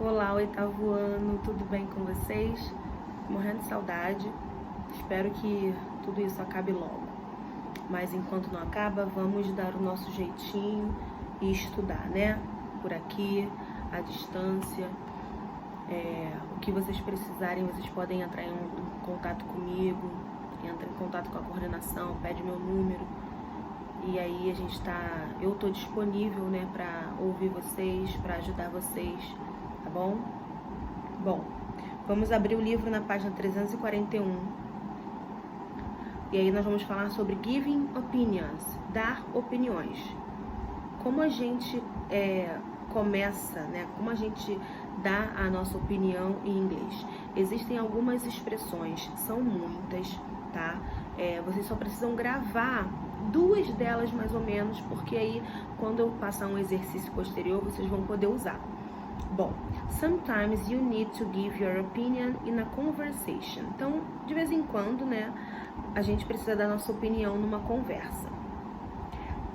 Olá, oitavo ano, tudo bem com vocês? Morrendo de saudade, espero que tudo isso acabe logo. Mas enquanto não acaba, vamos dar o nosso jeitinho e estudar, né? Por aqui, à distância. O que vocês precisarem, vocês podem entrar em contato comigo, entra em contato com a coordenação, pede meu número. E aí eu tô disponível, né, pra ouvir vocês, pra ajudar vocês, tá bom? Bom, vamos abrir o livro na página 341. E aí nós vamos falar sobre giving opinions, dar opiniões. Como a gente começa, né, como a gente dá a nossa opinião em inglês. Existem algumas expressões, são muitas, tá? Vocês só precisam gravar 2 delas mais ou menos, porque aí quando eu passar um exercício posterior, vocês vão poder usar. Bom, sometimes you need to give your opinion in a conversation. Então, de vez em quando, né, a gente precisa dar nossa opinião numa conversa.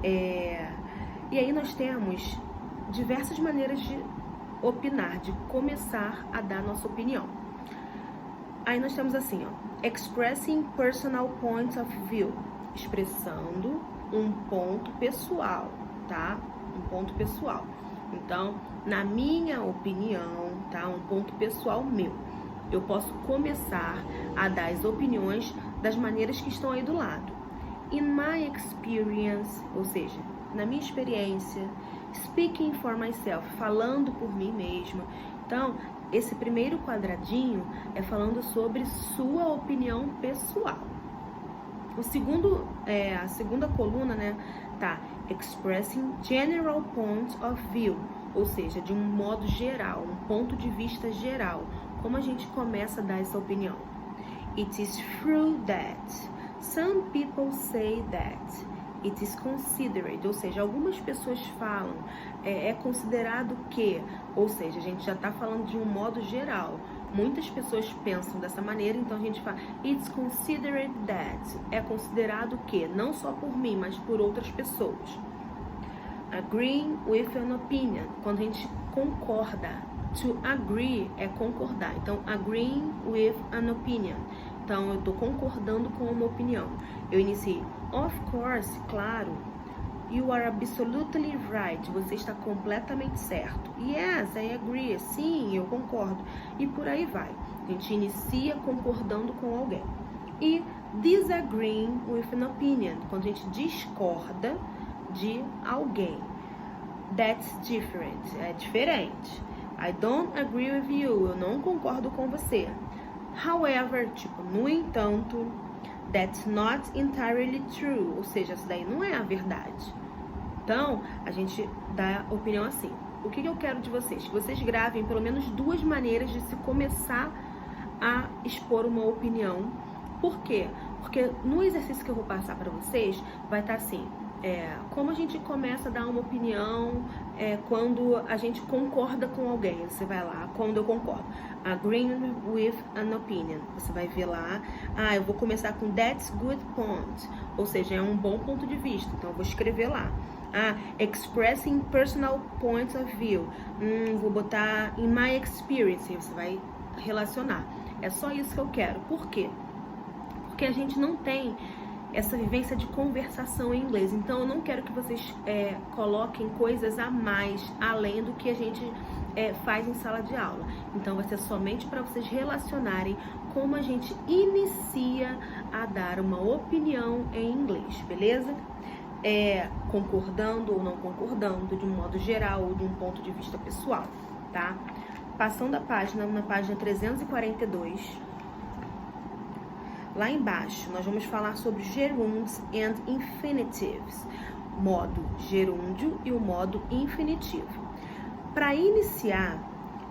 E aí nós temos diversas maneiras de opinar, de começar a dar nossa opinião. Aí nós temos assim, ó, expressing personal points of view, expressando um ponto pessoal, tá? Um ponto pessoal. Então, na minha opinião, tá? Um ponto pessoal meu. Eu posso começar a dar as opiniões das maneiras que estão aí do lado. In my experience, ou seja, na minha experiência, speaking for myself, falando por mim mesma. Então, esse primeiro quadradinho é falando sobre sua opinião pessoal. A segunda coluna, né, tá expressing general point of view, ou seja, de um modo geral, um ponto de vista geral. Como a gente começa a dar essa opinião? It is true that some people say that it is considered, ou seja, algumas pessoas falam, é considerado que, ou seja, a gente já está falando de um modo geral. Muitas pessoas pensam dessa maneira, então a gente fala it's considered that, é considerado que, não só por mim, mas por outras pessoas. Agreeing with an opinion, quando a gente concorda. To agree é concordar, então agreeing with an opinion. Então, eu estou concordando com uma opinião. Eu iniciei, of course, claro. You are absolutely right. Você está completamente certo. Yes, I agree. Sim, eu concordo. E por aí vai. A gente inicia concordando com alguém. E disagreeing with an opinion, quando a gente discorda de alguém. That's different. É diferente. I don't agree with you. Eu não concordo com você. However, tipo, no entanto, that's not entirely true. Ou seja, isso daí não é a verdade. Então, a gente dá opinião assim. O que eu quero de vocês? Que vocês gravem pelo menos 2 maneiras de se começar a expor uma opinião. Por quê? Porque no exercício que eu vou passar para vocês, vai estar assim, como a gente começa a dar uma opinião quando a gente concorda com alguém. Você vai lá, quando eu concordo. Agreeing with an opinion. Você vai ver lá, eu vou começar com that's good point. Ou seja, é um bom ponto de vista. Então, eu vou escrever lá. Expressing personal points of view. Vou botar in my experience. Você vai relacionar. É só isso que eu quero. Por quê? Porque a gente não tem essa vivência de conversação em inglês. Então, eu não quero que vocês coloquem coisas a mais, além do que a gente faz em sala de aula. Então, vai ser somente para vocês relacionarem como a gente inicia a dar uma opinião em inglês, beleza? Concordando ou não concordando, de um modo geral ou de um ponto de vista pessoal, tá? Passando a página, na página 342... Lá embaixo, nós vamos falar sobre gerunds and infinitives, modo gerúndio e o modo infinitivo. Para iniciar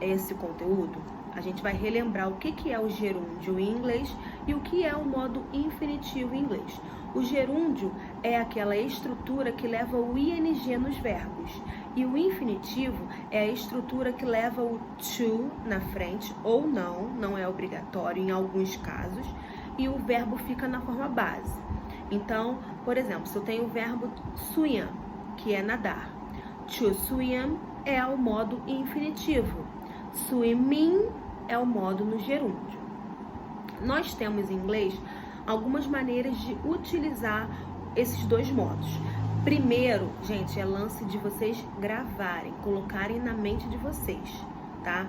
esse conteúdo, a gente vai relembrar o que é o gerúndio em inglês e o que é o modo infinitivo em inglês. O gerúndio é aquela estrutura que leva o ing nos verbos. E o infinitivo é a estrutura que leva o to na frente ou não é obrigatório em alguns casos. E o verbo fica na forma base. Então, por exemplo, se eu tenho o verbo swim, que é nadar, to swim é o modo infinitivo. Swimming é o modo no gerúndio. Nós temos em inglês algumas maneiras de utilizar esses dois modos. Primeiro, gente, é lance de vocês gravarem, colocarem na mente de vocês, tá?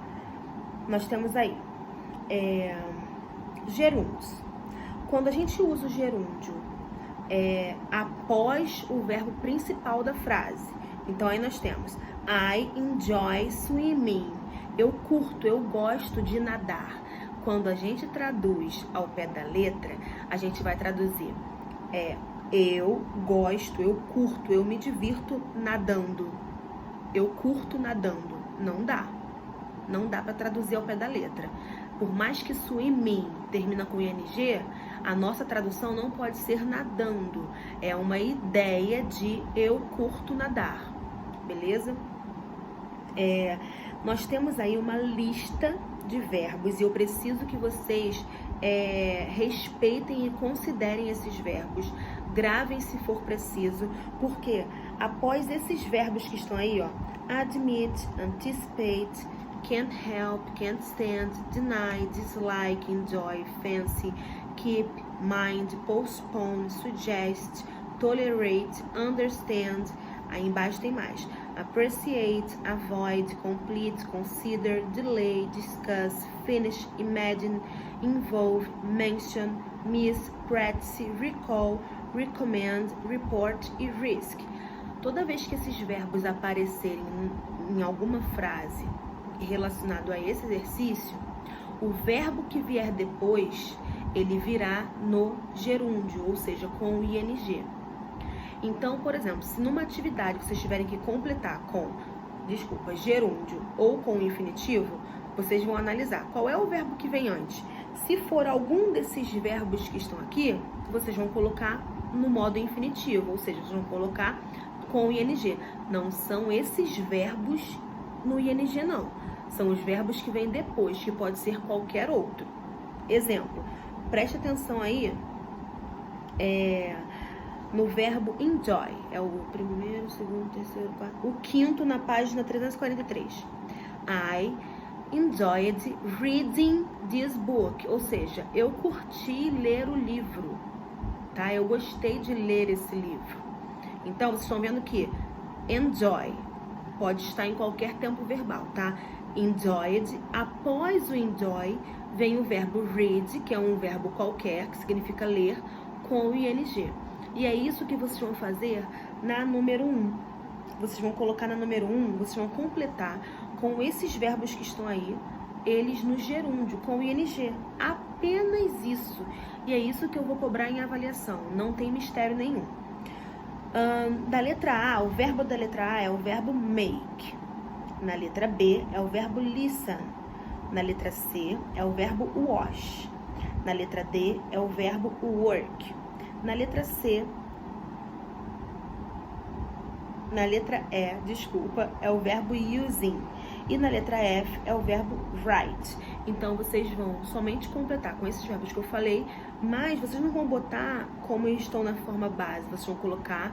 Nós temos aí gerúndios. Quando a gente usa o gerúndio após o verbo principal da frase, então aí nós temos I enjoy swimming. Eu curto, eu gosto de nadar. Quando a gente traduz ao pé da letra, a gente vai traduzir eu gosto, eu curto, eu me divirto nadando. Eu curto nadando. Não dá. Não dá para traduzir ao pé da letra. Por mais que swimming termina com ing, a nossa tradução não pode ser nadando. É uma ideia de eu curto nadar. Beleza? Nós temos aí uma lista de verbos e eu preciso que vocês respeitem e considerem esses verbos. Gravem se for preciso, porque após esses verbos que estão aí, ó, admit, anticipate, can't help, can't stand, deny, dislike, enjoy, fancy, keep, mind, postpone, suggest, tolerate, understand. Aí embaixo tem mais. Appreciate, avoid, complete, consider, delay, discuss, finish, imagine, involve, mention, miss, practice, recall, recommend, report e risk. Toda vez que esses verbos aparecerem em alguma frase relacionado a esse exercício, o verbo que vier depois, ele virá no gerúndio, ou seja, com o ing. Então, por exemplo, se numa atividade vocês tiverem que completar com, gerúndio ou com infinitivo, vocês vão analisar qual é o verbo que vem antes. Se for algum desses verbos que estão aqui, vocês vão colocar no modo infinitivo, ou seja, vocês vão colocar com o ing. Não são esses verbos no ing, não. São os verbos que vêm depois, que pode ser qualquer outro. Exemplo, preste atenção aí, no verbo enjoy. É o primeiro, segundo, terceiro, quarto, o quinto na página 343. I enjoyed reading this book. Ou seja, eu curti ler o livro, tá? Eu gostei de ler esse livro. Então, vocês estão vendo que enjoy pode estar em qualquer tempo verbal, tá? Enjoyed, após o enjoy, vem o verbo read, que é um verbo qualquer, que significa ler, com o ing. E é isso que vocês vão fazer na número 1. Vocês vão colocar na número 1, vocês vão completar com esses verbos que estão aí, eles no gerúndio, com o ing. Apenas isso. E é isso que eu vou cobrar em avaliação. Não tem mistério nenhum. Da letra A, o verbo da letra A é o verbo make. Na letra B é o verbo listen. Na letra C é o verbo wash. Na letra D é o verbo work. Na letra E, é o verbo using. E na letra F é o verbo write. Então, vocês vão somente completar com esses verbos que eu falei, mas vocês não vão botar como eles estão na forma base. Vocês vão colocar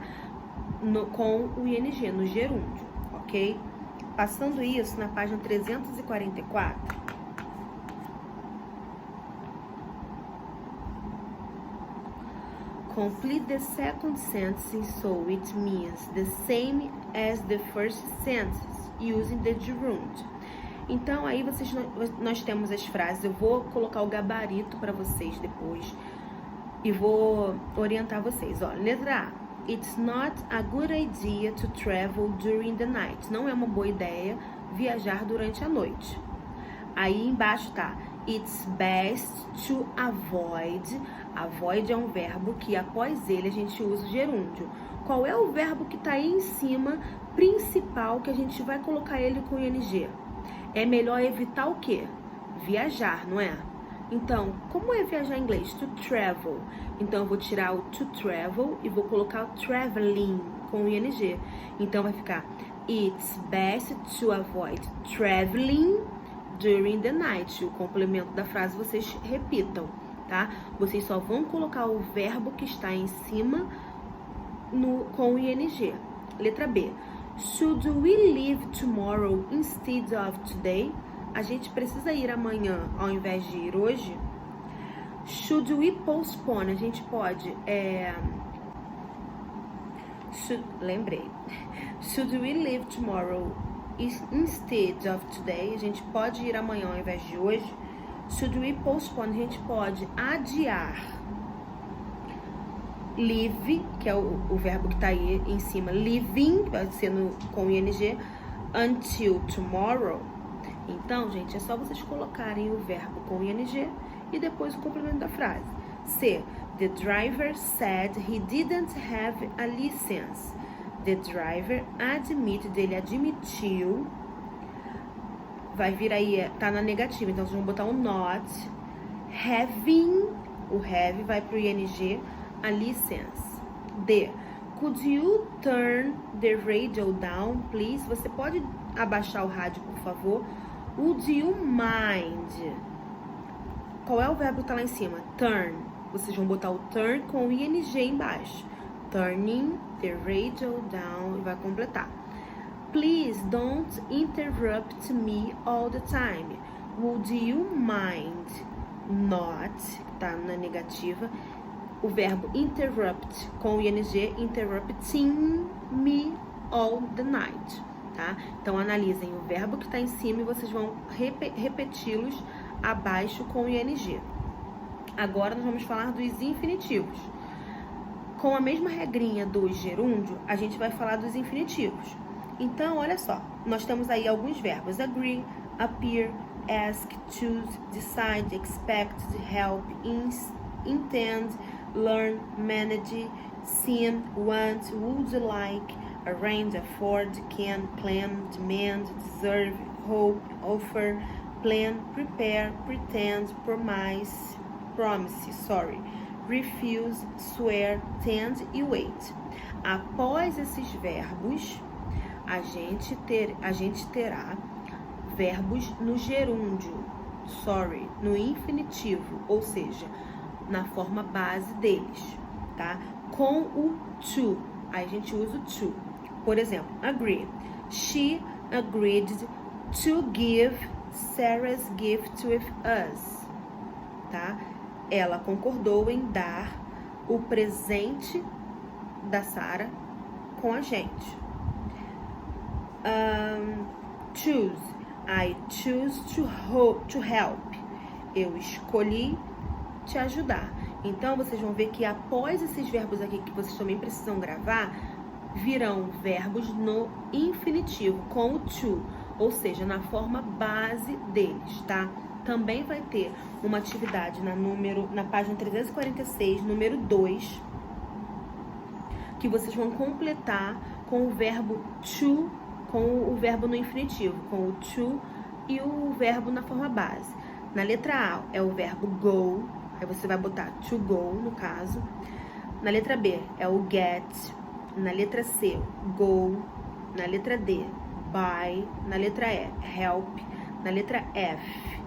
com o ing, no gerúndio, ok? Passando isso, na página 344... Complete the second sentence so it means the same as the first sentence, using the gerund. Então, aí nós temos as frases. Eu vou colocar o gabarito para vocês depois e vou orientar vocês. Ó, letra A. It's not a good idea to travel during the night. Não é uma boa ideia viajar durante a noite. Aí embaixo tá It's best to avoid. Avoid é um verbo que após ele a gente usa o gerúndio. Qual é o verbo que tá aí em cima, principal, que a gente vai colocar ele com ing? É melhor evitar o quê? Viajar, não é? Então, como é viajar em inglês? To travel. Então, eu vou tirar o to travel e vou colocar o traveling com o ing. Então, vai ficar It's best to avoid traveling during the night. O complemento da frase vocês repitam, tá? Vocês só vão colocar o verbo que está em cima com o ing. Letra B. Should we leave tomorrow instead of today? a gente precisa ir amanhã ao invés de ir hoje? Should we postpone? A gente pode, lembrei. Should we leave tomorrow instead of today? A gente pode ir amanhã ao invés de hoje. Should we postpone? A gente pode adiar. Leave, que é o verbo que tá aí em cima. Leaving, vai ser com ing, until tomorrow. Então, gente, é só vocês colocarem o verbo com ing e depois o complemento da frase. C. The driver said he didn't have a license. The driver admitted, ele admitiu. Vai vir aí, tá na negativa, então vocês vão botar o not. Having, o have vai pro ing, a license. D. Could you turn the radio down, please? Você pode abaixar o rádio, por favor? Would you mind? Qual é o verbo que tá lá em cima? Turn. Vocês vão botar o turn com o ing embaixo. Turning the radio down, e vai completar. Please don't interrupt me all the time. Would you mind not? Tá na negativa. O verbo interrupt com o ing, interrupting me all the night, tá? Então, analisem o verbo que está em cima e vocês vão repeti-los abaixo com o ing. Agora, nós vamos falar dos infinitivos. Com a mesma regrinha do gerúndio, a gente vai falar dos infinitivos. Então, olha só, nós temos aí alguns verbos: agree, appear, ask, choose, decide, expect, help, intend, learn, manage, seem, want, would like, arrange, afford, can, plan, demand, deserve, hope, offer, plan, prepare, pretend, promise, refuse, swear, tend e wait. Após esses verbos, a gente terá verbos no gerúndio, no infinitivo, ou seja, na forma base deles, tá? Com o to, aí a gente usa o to. Por exemplo, agree. She agreed to give Sarah's gift with us, tá? Ela concordou em dar o presente da Sarah com a gente. Choose. I choose to help. Eu escolhi te ajudar. Então, vocês vão ver que após esses verbos aqui que vocês também precisam gravar, virão verbos no infinitivo, com o to, ou seja, na forma base deles, tá? Também vai ter uma atividade na página 346, número 2, que vocês vão completar com o verbo to, com o verbo no infinitivo, com o to e o verbo na forma base. Na letra A é o verbo go, aí você vai botar to go, no caso. Na letra B é o get. Na letra C, go. Na letra D, buy. Na letra E, help. Na letra F,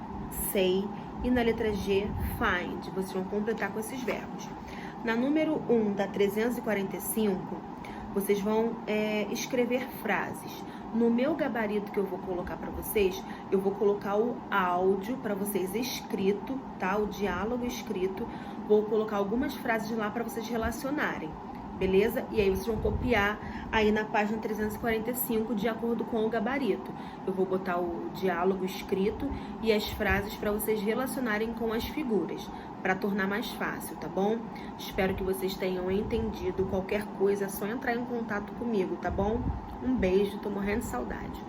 say. E na letra G, find. Vocês vão completar com esses verbos. Na número 1 da 345, vocês vão escrever frases. No meu gabarito que eu vou colocar para vocês, eu vou colocar o áudio para vocês escrito, tá? O diálogo escrito. Vou colocar algumas frases lá para vocês relacionarem, beleza? E aí vocês vão copiar aí na página 345 de acordo com o gabarito. Eu vou botar o diálogo escrito e as frases para vocês relacionarem com as figuras, para tornar mais fácil, tá bom? Espero que vocês tenham entendido. Qualquer coisa é só entrar em contato comigo, tá bom? Um beijo, tô morrendo de saudade.